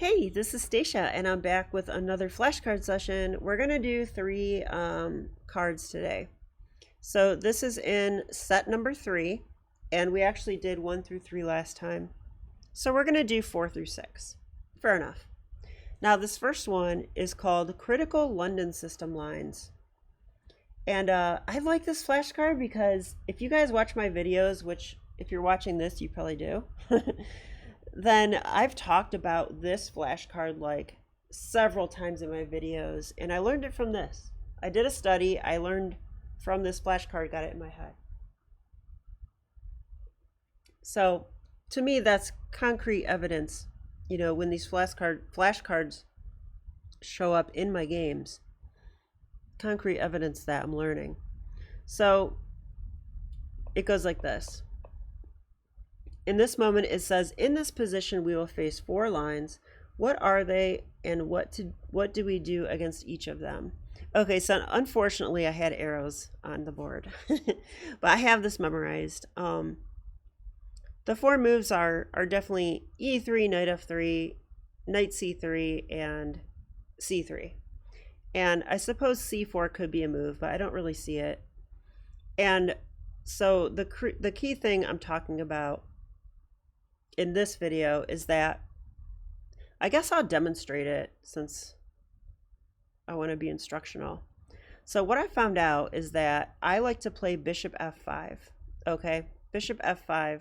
Hey, this is Stacia, and I'm back with another flashcard session. We're going to do three cards today. So this is in set number 3, and we actually did 1 through 3 last time. So we're going to do 4 through 6. Fair enough. Now this first one is called Critical London System Lines. And I like this flashcard because if you guys watch my videos, which if you're watching this, you probably do, then I've talked about this flashcard like several times in my videos, and I learned it from this. I did a study, I learned from this flashcard, got it in my head. So to me, that's concrete evidence, you know, when these flashcards show up in my games, concrete evidence that I'm learning. So it goes like this. In this moment, it says, in this position, we will face 4 lines. What are they, and what do we do against each of them? Okay, so unfortunately, I had arrows on the board, but I have this memorized. The 4 moves are definitely E3, Knight F3, Knight C3, and C3. And I suppose C4 could be a move, but I don't really see it. And so the key thing I'm talking about in this video is that, I guess I'll demonstrate it since I want to be instructional. So what I found out is that I like to play bishop f5. Okay, bishop f5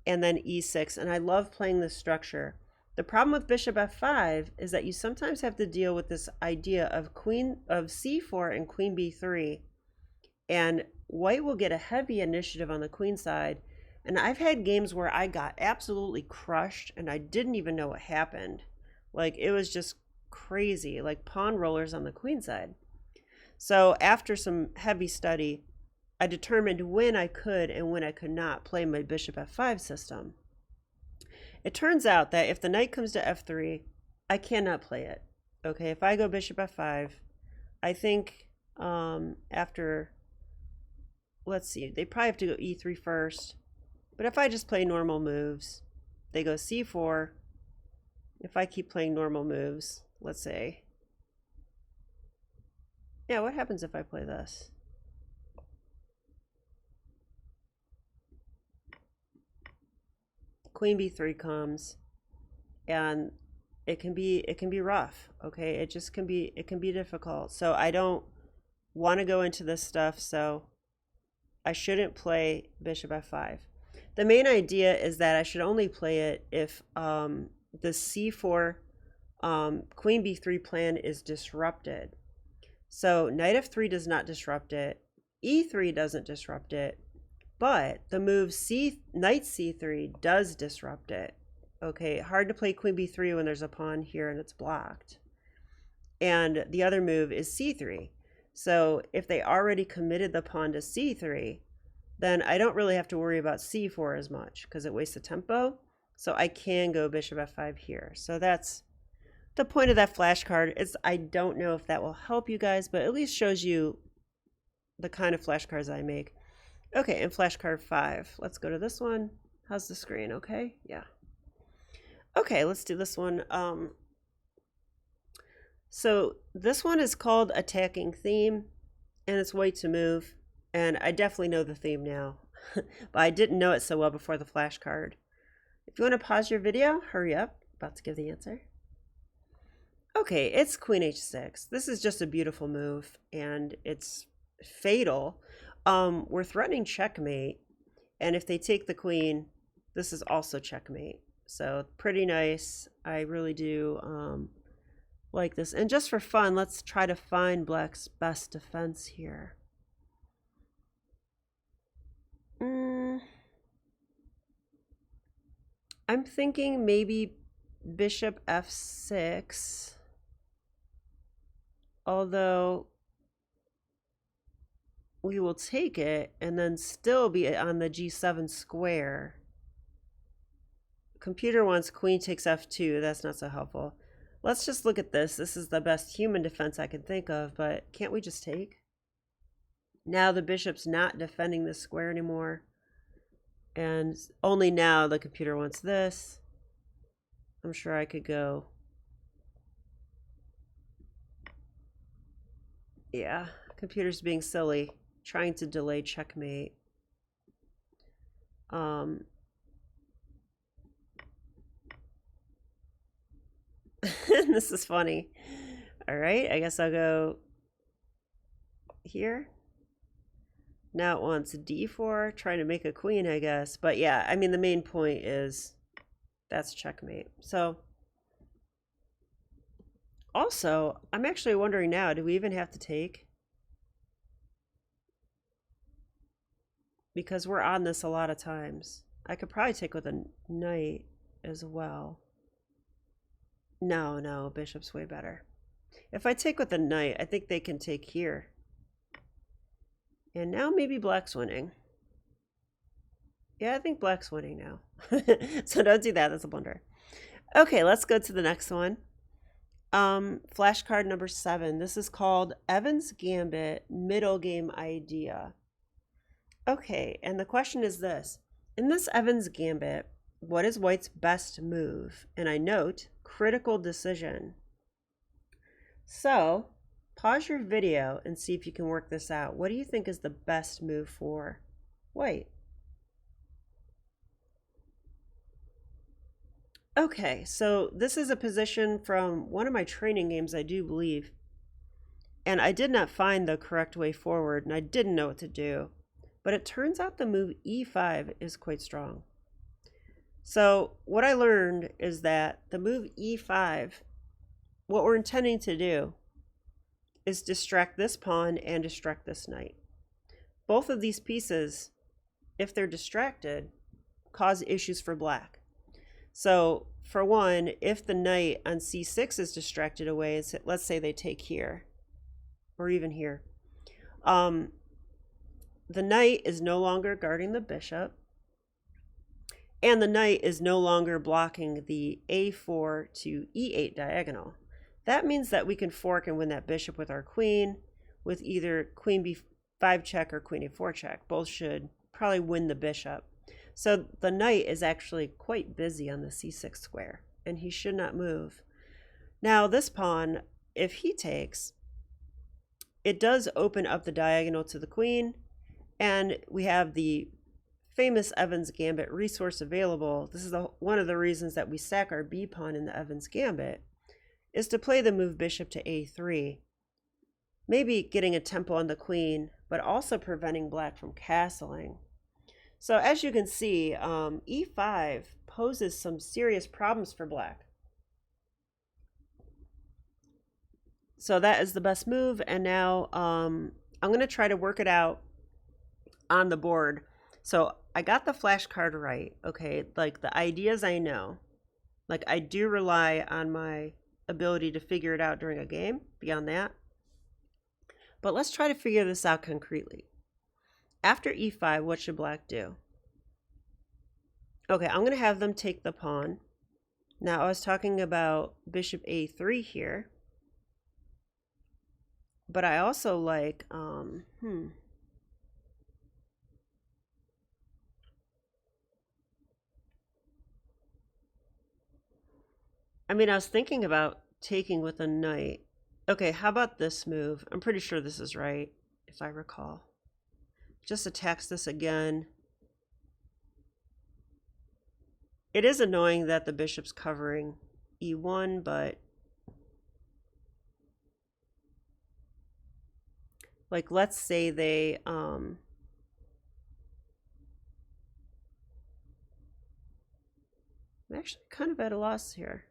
and then e6, and I love playing this structure. The problem with bishop f5 is that you sometimes have to deal with this idea of c4 and queen b3, and white will get a heavy initiative on the queen side. And I've had games where I got absolutely crushed and I didn't even know what happened. Like, it was just crazy, like pawn rollers on the queen side. So after some heavy study, I determined when I could and when I could not play my bishop f5 system. It turns out that if the knight comes to f3, I cannot play it. Okay, if I go bishop f5, I think after, let's see, they probably have to go e3 first. But if I just play normal moves, they go c4. If I keep playing normal moves, let's say. Yeah, what happens if I play this? Queen b3 comes, and it can be rough, okay? It can be difficult. So I don't want to go into this stuff, so I shouldn't play bishop f5. The main idea is that I should only play it if the c4 queen b3 plan is disrupted. So knight f3 does not disrupt it, e3 doesn't disrupt it, but the move knight c3 does disrupt it. Okay, hard to play queen b3 when there's a pawn here and it's blocked. And the other move is c3. So if they already committed the pawn to c3, then I don't really have to worry about c4 as much because it wastes the tempo. So I can go bishop f5 here. So that's the point of that flashcard. I don't know if that will help you guys, but at least shows you the kind of flashcards I make. Okay, and flashcard 5. Let's go to this one. How's the screen? Okay, yeah. Okay, let's do this one. So this one is called Attacking Theme, and it's white to move. And I definitely know the theme now, but I didn't know it so well before the flashcard. If you want to pause your video, hurry up. About to give the answer. Okay, it's queen h6. This is just a beautiful move, and it's fatal. We're threatening checkmate, and if they take the queen, this is also checkmate. So pretty nice. I really do like this. And just for fun, let's try to find black's best defense here. I'm thinking maybe bishop f6, although we will take it and then still be on the g7 square. Computer wants queen takes f2. That's not so helpful. Let's just look at this. This is the best human defense I can think of, but can't we just take? Now the bishop's not defending this square anymore. And only now the computer wants this. I'm sure I could go. Yeah, computer's being silly, trying to delay checkmate. This is funny. All right, I guess I'll go here. Now it wants d4, trying to make a queen, I guess. But yeah, I mean, the main point is that's checkmate. So also, I'm actually wondering now, do we even have to take? Because we're on this a lot of times. I could probably take with a knight as well. No, bishop's way better. If I take with a knight, I think they can take here. And now maybe black's winning. Yeah, I think black's winning now. So don't do that, that's a blunder. Okay, let's go to the next one. Flashcard number 7. This is called Evan's Gambit Middle Game Idea. Okay, and the question is this. In this Evan's Gambit, what is white's best move? And I note, critical decision. So, pause your video and see if you can work this out. What do you think is the best move for white? Okay, so this is a position from one of my training games, I do believe. And I did not find the correct way forward, and I didn't know what to do. But it turns out the move e5 is quite strong. So what I learned is that the move e5, what we're intending to do is distract this pawn and distract this knight. Both of these pieces, if they're distracted, cause issues for black. So for one, if the knight on c6 is distracted away, let's say they take here, or even here, the knight is no longer guarding the bishop, and the knight is no longer blocking the a4 to e8 diagonal. That means that we can fork and win that bishop with our queen, with either queen b5 check or queen a4 check. Both should probably win the bishop. So the knight is actually quite busy on the c6 square, and he should not move. Now this pawn, if he takes, it does open up the diagonal to the queen, and we have the famous Evan's Gambit resource available. This is one of the reasons that we sack our b pawn in the Evan's Gambit, is to play the move bishop to a3, maybe getting a tempo on the queen, but also preventing black from castling. So as you can see, e5 poses some serious problems for black. So that is the best move, and now I'm going to try to work it out on the board. So I got the flashcard right, okay? Like the ideas I know. Like I do rely on my ability to figure it out during a game, beyond that. But let's try to figure this out concretely. After e5, what should black do? Okay, I'm going to have them take the pawn. Now, I was talking about bishop a3 here. But I also like, I mean, I was thinking about taking with a knight. Okay, how about this move? I'm pretty sure this is right, if I recall. Just attacks this again. It is annoying that the bishop's covering e1, but like let's say they I'm actually kind of at a loss here.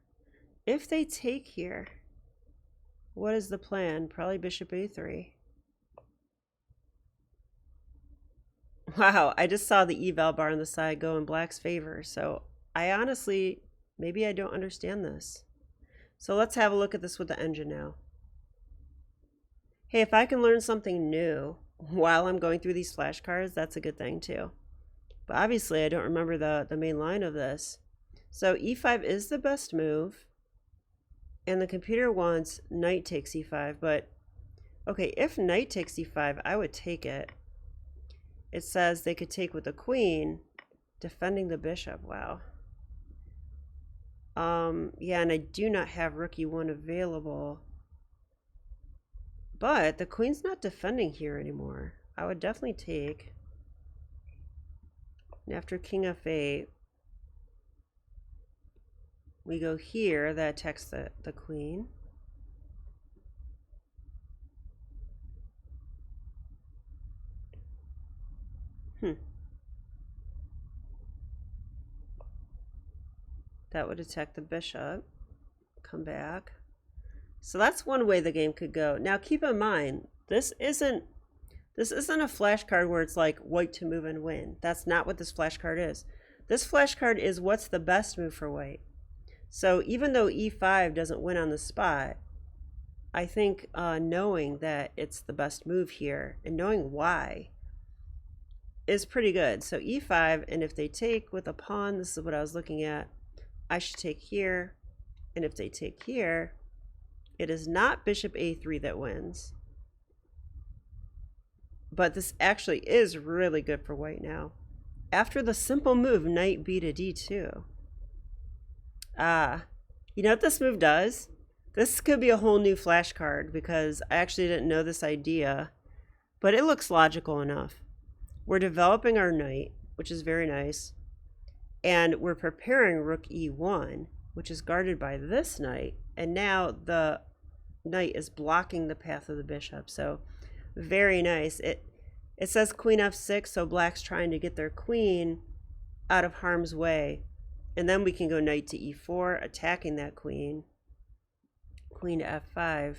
If they take here, what is the plan? Probably bishop a3. Wow, I just saw the eval bar on the side go in black's favor, so I honestly, maybe I don't understand this. So let's have a look at this with the engine now. Hey, if I can learn something new while I'm going through these flashcards, that's a good thing too. But obviously I don't remember the main line of this. So e5 is the best move, and the computer wants knight takes e5, but okay, if knight takes e5, I would take it. It says they could take with the queen, defending the bishop. Wow. Yeah, and I do not have rook e1 available. But the queen's not defending here anymore. I would definitely take. And after king f8, we go here. That attacks the queen. That would attack the bishop. Come back. So that's one way the game could go. Now keep in mind, this isn't a flashcard where it's like white to move and win. That's not what this flashcard is. This flashcard is what's the best move for white. So even though e5 doesn't win on the spot, I think knowing that it's the best move here and knowing why is pretty good. So e5, and if they take with a pawn, this is what I was looking at, I should take here, and if they take here, it is not bishop a3 that wins. But this actually is really good for white now. After the simple move, knight b to d2. You know what this move does? This could be a whole new flashcard because I actually didn't know this idea, but it looks logical enough. We're developing our knight, which is very nice, and we're preparing rook e1, which is guarded by this knight, and now the knight is blocking the path of the bishop. So very nice. It says queen f6, so black's trying to get their queen out of harm's way. And then we can go knight to e4, attacking that queen. Queen to f5.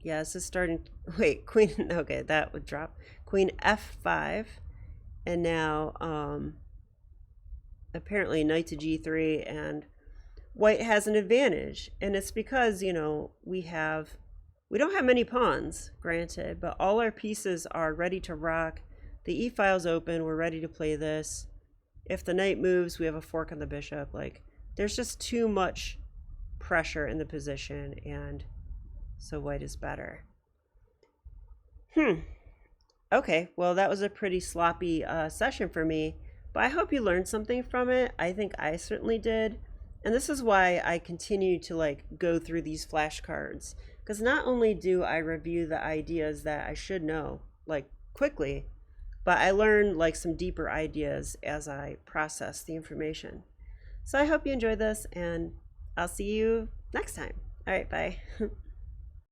Yeah, this is starting. Wait, queen. Okay, that would drop. Queen f5. And now, apparently, knight to g3. And white has an advantage. And it's because, you know, we don't have many pawns, granted, but all our pieces are ready to rock. The e file's open. We're ready to play this. If the knight moves, we have a fork on the bishop. Like, there's just too much pressure in the position, and so white is better. Okay, well, that was a pretty sloppy session for me, but I hope you learned something from it. I think I certainly did, and this is why I continue to like go through these flashcards, because not only do I review the ideas that I should know like quickly, but I learned like some deeper ideas as I process the information. So I hope you enjoyed this, and I'll see you next time. All right, bye.